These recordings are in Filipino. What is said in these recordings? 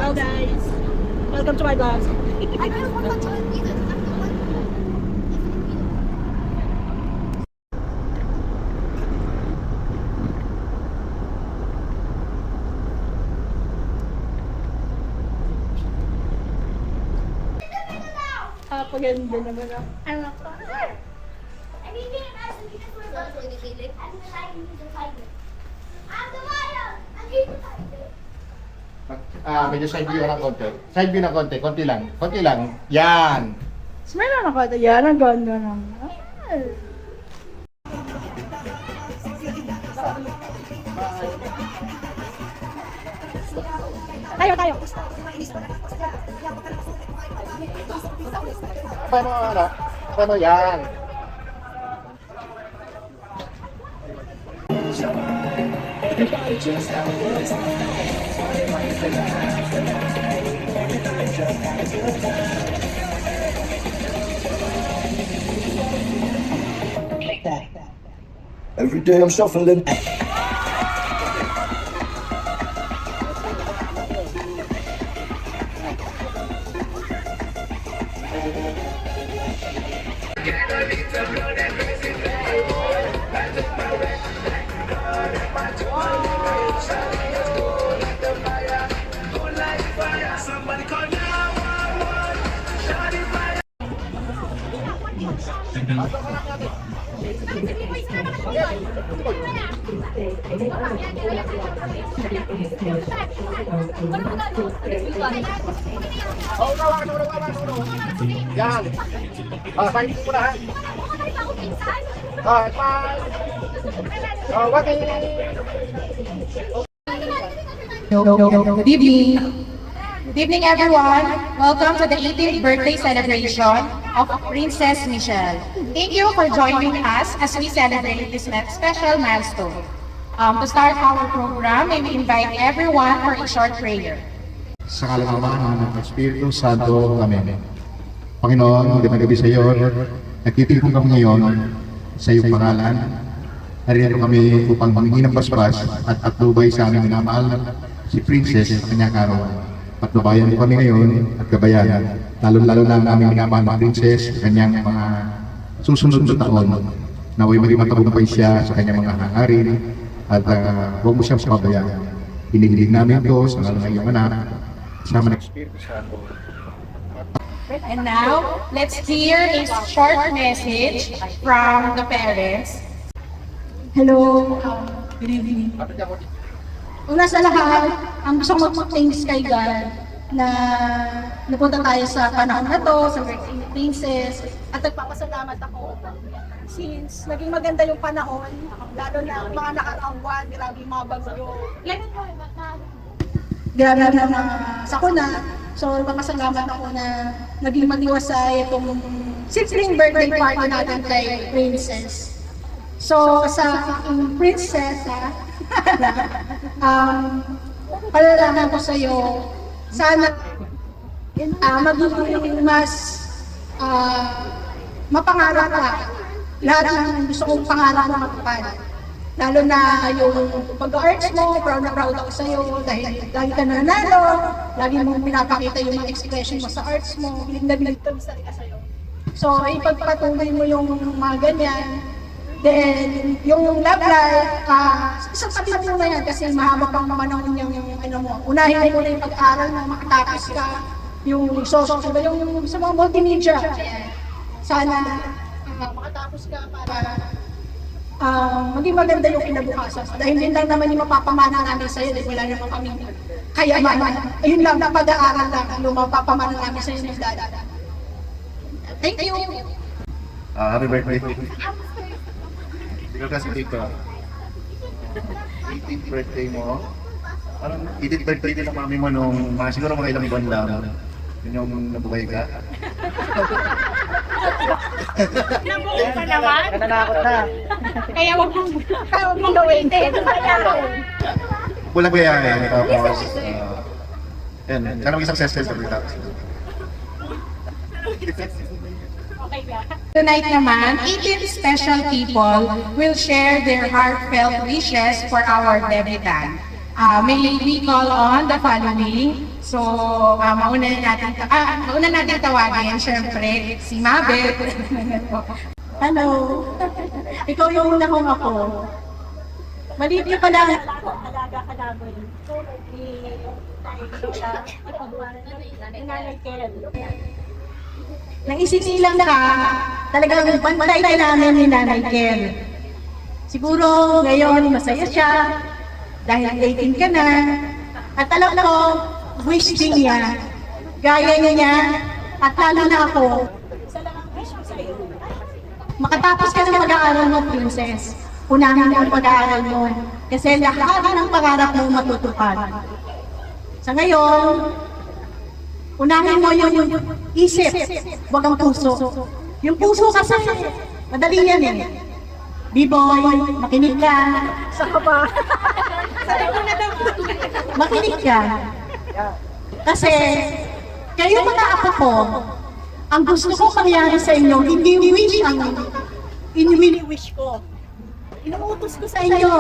Hello guys! Welcome to my vlog. Paganda naman ako. Ano ko? Medyo side view ng konti. Side view ng konti, konti lang. Konti lang. Yan. Smile na ako. Yan, ang ganda naman. Tayo. Paano yan? Every day I'm shuffling. Yan. Side view muna ha. Walking. Good evening. Good evening, everyone. Welcome to the 18th birthday celebration of Princess Michelle. Thank you for joining us as we celebrate this special milestone. To start our program, may we invite everyone for a short prayer. Sa kalagaman ng Espiritu Santo, Amen. Panginoon, magandang gabi sa iyo. Nagtitilpo kami ngayon sa iyong pangalan. Narito kami upang mangingin ng basbas at atubay sa aming minamahal na si Princess sa kanyang arawan. Patnubayan mo kami ngayon at gabayan, lalo-lalo na ang aming minamahal na Princess sa kanyang mga susunod na taon. Naway maging matagumpay siya sa kanyang mga hangarin at huwag mo siyang pabayaan. Hinihiling namin ito sa ngalan ng iyong anak, kasama ng Espiritu Santo. And now, let's hear a short message from the parents. Hello. Good evening. Una sa lahat, ang gusto ko mag-thanks kay God na napunta tayo sa panahon na to, sa birthday ni Princess, at nagpapasalamat ako since naging maganda yung panahon, lalo na mga nakaraang buwan, grabe yung mga bagyo. Grabe na mga sakuna. So, nagpapasalamat ako na naging matiwasay itong simpleng birthday party natin kay Princess. So, sa Princess, palalaman ko sa iyo, sana magiging mas mapangarap ka. Lahat ng gusto kong pangarap mo matupad. Lalo na yung pag-arts mo, proud na proud ako sa iyo dahil lagi ka nanalo, lagi mong pinapakita yung mga expression mo sa arts mo, bilig na sa iyo. So, ipagpatuloy mo yung mga ganyan. Then, yung love life, isang sabihin mo na yan kasi mahaba pang manahon yung ano mo. Unahin mo na yung pag-aaral na makatapos ka, yung social, yung sa mga multimedia. Sana makatapos ka para maging maganda yung kinabukasan. Dahil hindi lang naman yung mapapamana namin sa'yo, dahil wala naman kami kayamanan. Ayun lang, pag-aaral lang, yung mapapamana namin sa'yo ng dada. Thank you! Happy birthday. Ikaw kasi dito. 18th birthday mo. Parang 18th birthday din ang mami mo nung siguro mga ilang buwan lang. Yun yung nabuhay ka. Nabuhay pa naman? Nananakot na. Kaya wag mong gawin. Walang gayahin. Tapos, yan. Sana maging successful sa birthday. Tonight naman, 18 special people will share their heartfelt wishes for our debutant. may we call on the following. So, mauna natin tawagin, syempre, si Mabel. Hello. Ikaw yung una kong ako. Maliit ka pala. Alaga ka namin. Nang isisilang ka, talagang bantay namin ni Nanay Kel. Siguro ngayon masaya siya dahil 18 ka na. At alam ko, wish din niya. Gaya niya at lalo na ako. Makatapos ka ng pag-aaral mo, Princess. Unahin mo ang pag-aaral mo. Kasi lahat ng pangarap mo matutupad. Sa ngayon, unahin mo yung isip, wag ang puso. Yung puso kasi, madali yan eh. B-boy, makinig ka. Saka pa. Makinig ka. Kasi, kayo mga apo ko, ang gusto ko mangyari sa inyo, hindi wish ang ini-wish ko. Inuutos ko sa inyo,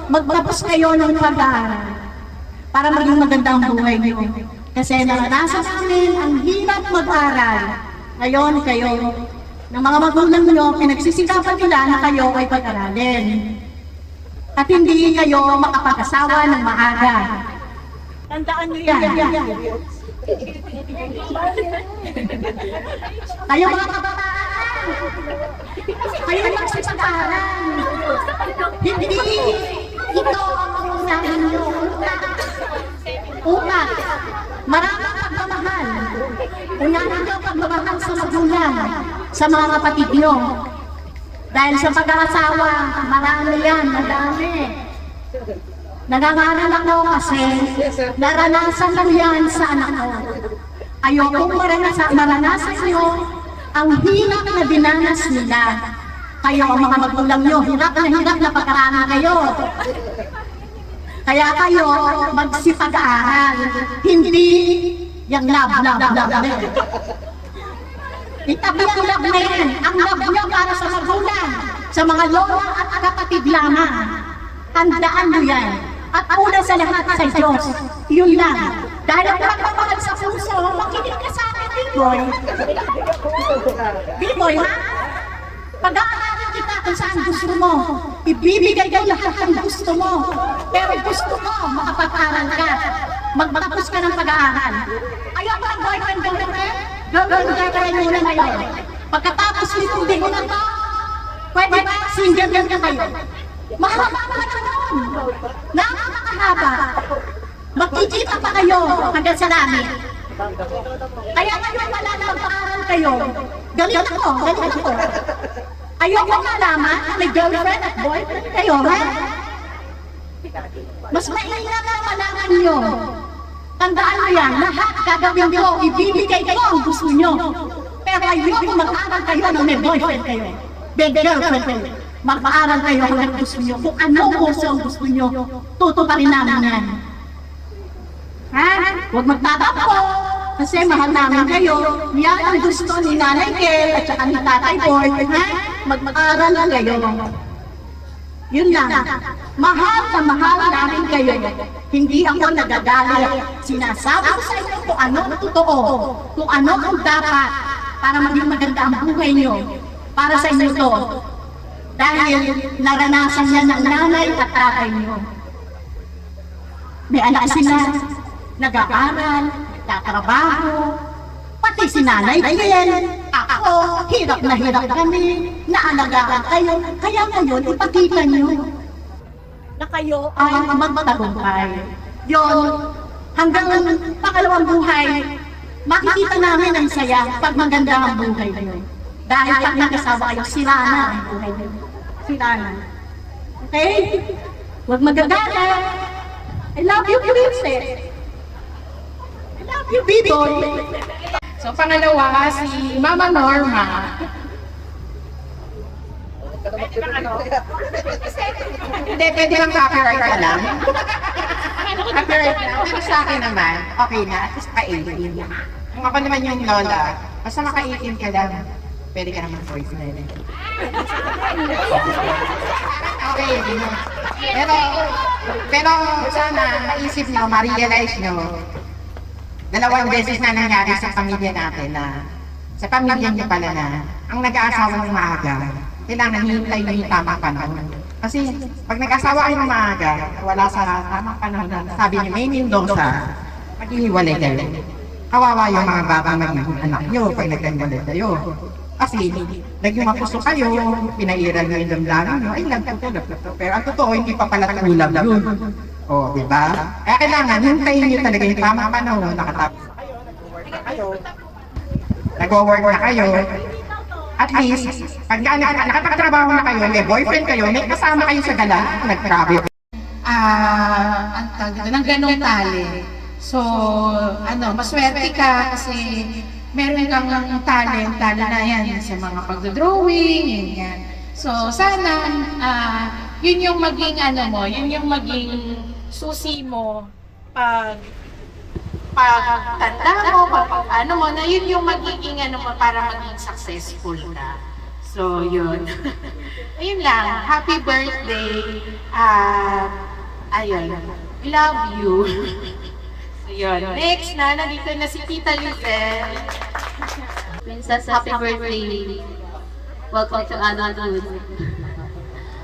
magtapos kayo ng pag-aaral para maging maganda ang buhay niyo. Kasi naranasan namin ang hirap mag-aral. Ngayon kayo, ng mga magulang niyo, pinagsisikapan nila na kayo ay pag-aralin. At hindi kayo makapag-asawa ng maaga. Tandaan niyo yan. Kayo mga kabataan, kayo magsipag-aral. Hindi ito ang unahin niyo. Una, maraming pagmamahal. Unahin niyo pagmamahal sa magulang, sa mga kapatid niyo. Dahil sa pag-aasawa, marami yan, madami. Nangangaral ako kasi naranasan lang yan sa anak ko. Ayokong maranasan niyo ang hirap na dinanas nila. Kayo ang mga magulang niyo, hirap na pag-aaral kayo. Kaya kayo magsipag-aaral, hindi yung love. Itabi ang love na yan. Ang love niyo para sa magulang, sa mga lola at kapatid lamang. Tandaan niyo yan. At una sa lahat sa Diyos, yun lang. Dahil ang pagmamahal sa puso, makinig ka sa akin, B-boy. B-boy, ha? Pag-aaralan kita kung saan gusto mo. Ibibigay ka lahat ng gusto mo. Pero gusto mo, makapag-aral ka. Magtapos ka ng pag-aaral. Ayaw ba ang boyfriend, girlfriend? Girlfriend muna ngayon. Pagkatapos nitong digo na to, pwede ba single ka kayo? Mahaba pa naman. Napakahaba. Magkikita pa kayo hanggang sa langit. Kaya ngayon wala na magpaaral kayo. Galit ako. Ayoko malaman na may girlfriend at boyfriend kayo, ha? Mas mainam na malaman nyo. Tandaan mo yan, lahat gagawin ko, ibibigay ko ang gusto nyo. Pero ayoko mag-aral kayo na may boyfriend kayo. May girlfriend kayo. Mag-aaral kayo kung gusto nyo. Kung anong kurso ang gusto nyo, tutuparin namin yan. Ha? Huwag magtatampo. Kasi mahal namin kayo. Yan ang gusto ni Nanay Kel at saka ni Tatay Boy. Ha? Mag-aaral na kayo. Yun lang. Mahal na mahal namin kayo. Hindi ako nagagalit. Sinasabi ko sa inyo kung ano ang totoo. Kung ano ang dapat para maging maganda ang buhay nyo. Para sa inyo to. Dahil naranasan niya ng nanay at tatay niyo. May anak sila, nag-aaral, nagtatrabaho, pati si Nanay Kel, ako, hirap na hirap kami, naalagaan kayo, kaya ngayon ipakita niyo na kayo ay magtagumpay. Yon, hanggang pangalawang buhay, makikita namin ang saya pag maganda ang buhay niyo. Dahil pag nakasawa kayo, sira na ang buhay niyo. Sira na. Okay? Huwag magagalit. I love you, Princess. I love you, B-boy. So, pangalawa, si Mama Norma. Hindi, pwede lang copyright ka lang. Copyright lang. Pero sa akin naman, okay na. At least ka-18. Kung ako naman yung lola, basta maka-18 ka lang. Pwede ka naman voice na yun. Okay, pero sana naisip nyo, ma-realize nyo, dalawang beses na nangyari sa pamilya natin na sa pamilya niyo pala na ang nag-aasawa ng maaga, kailangan hihintay nyo yung tamang panahon. Kasi pag nag-asawa kayo ng maaga, wala sa tamang panahon na sabi ni May Mendoza, maghihiwalay kayo. Kawawa yung mga bata magiging anak nyo pag naghihiwalay kayo. Kasi naging mapuso kayo, pinairan nyo yung damdamin nyo, ay nagtutulog. Pero ang totoo, hindi pa pala tulab yun. O, diba? Kaya kailangan, hintayin nyo talaga yung tamang panahon, nakatapos kayo, nag-work na kayo, at least, pag nakapagtrabaho na kayo, may boyfriend kayo, may kasama kayo sa gala, nag-travel. Ang tawag dito, ng ganong tali. So, maswerte ka kasi meron kang talent, lalo na yan sa mga pagdodrawing, yan. So, sana, yun yung maging, yun yung maging susi mo pag tanda mo, na yun yung magiging para maging successful ka. So, yun. Ayun lang. Happy birthday. Ayun. We love you. So, yun. Next na, nandito na si Tita Lizelle. Princess, happy birthday. Welcome to adulthood.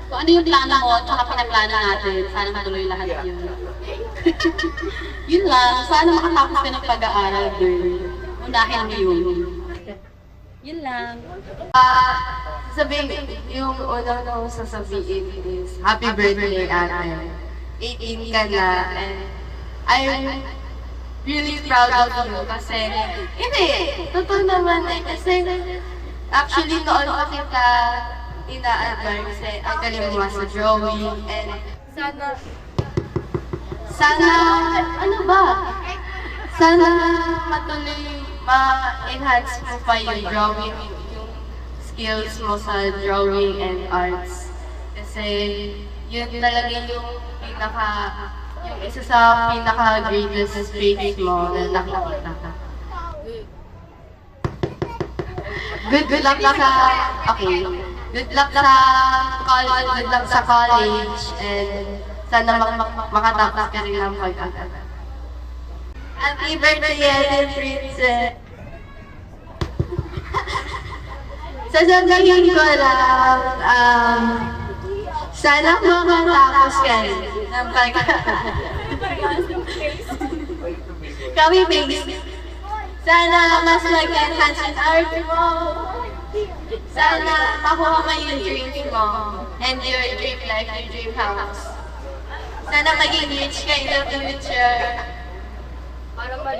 Kung ano yung plano mo, tsaka pinaplano natin, sana matuloy lahat yun. Yun lang, sana makatapos ka ng pag-aaral, girl. Unahin mo yun. Yun lang. Sabihin, yung unang ko sasabihin is, happy birthday, ate. 18 ka na, and I'm really proud of you kasi, hindi, totoo naman eh, kasi actually noon pa kita ina-admire kasi ang galing mo sa drawing, and sana matuloy ma-enhance mo pa yung drawing, yung skills mo sa drawing and arts. Kasi yun talaga yung isa sa pinaka-greatest traits mo na nakikita ka. Good luck sa, good luck sa college, and sana makatapos ka rin ng pag-aaral. Happy birthday, Princess! Sasabihin ko lang, sana makatapos ka rin ng pag-aaral. Kami, baby. Sana mas mag-enhance yung art mo. Sana makuha mo yung dreams mo and your dream life, your dream house. Sana maging rich ka in the future. Ano ba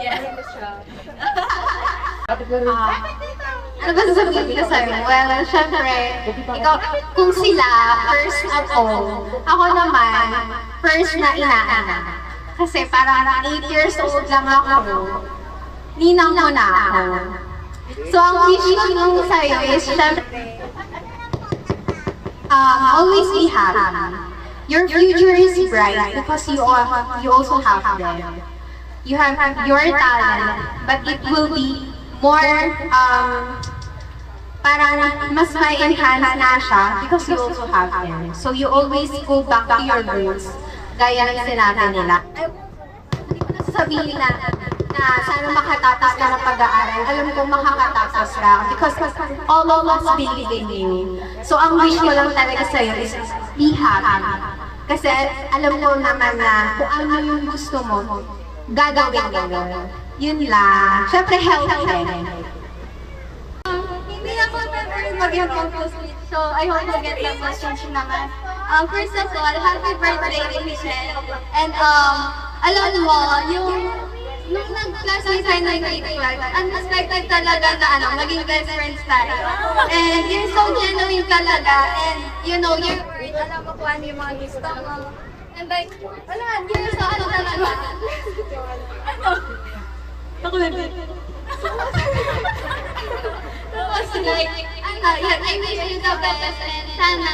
sasabihin ko sa'yo? Well, syempre, ikaw, kung sila, first ako naman, first na inaanak. Kasi parang 8 years old lang ako, ninang mo na ako. So, ang wish ko nung sa'yo is, syempre, always be happy. Your future is bright because you also have them. You have your talent, but it will be more, parang mas may enhance na siya because you also have them. So you always go back to your roots, gaya ng sinabi nila. Hindi ko nasasabihin na sana makatapos ka ng pag-aaral. Alam ko makakatapos ka because all of us believe in you. So ang wish ko lang talaga sa'yo is be happy. Kasi alam ko naman na kung ano yung gusto mo, gagawin mo. Yun lang. Siyempre, healthy din. Hindi ako mag-compose it, so I hope to get the questions naman. First of all, happy birthday, Michelle. And alam mo, nung nag-classmate tayo ng grade 12, unexpected talaga na maging best friends tayo. And you're so genuine talaga, and you know, alam mo kung ano yung mga gusto mo. And like, you're so talaga. Ako na din. Tapos like, I wish you the best, and sana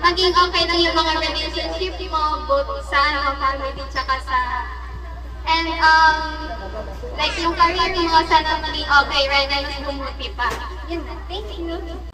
maging okay lang yung mga relationship mo, both sa family, tsaka sa And like yung career mo, sana maging okay, rather mas bumuti pa. Yun na. Thank you.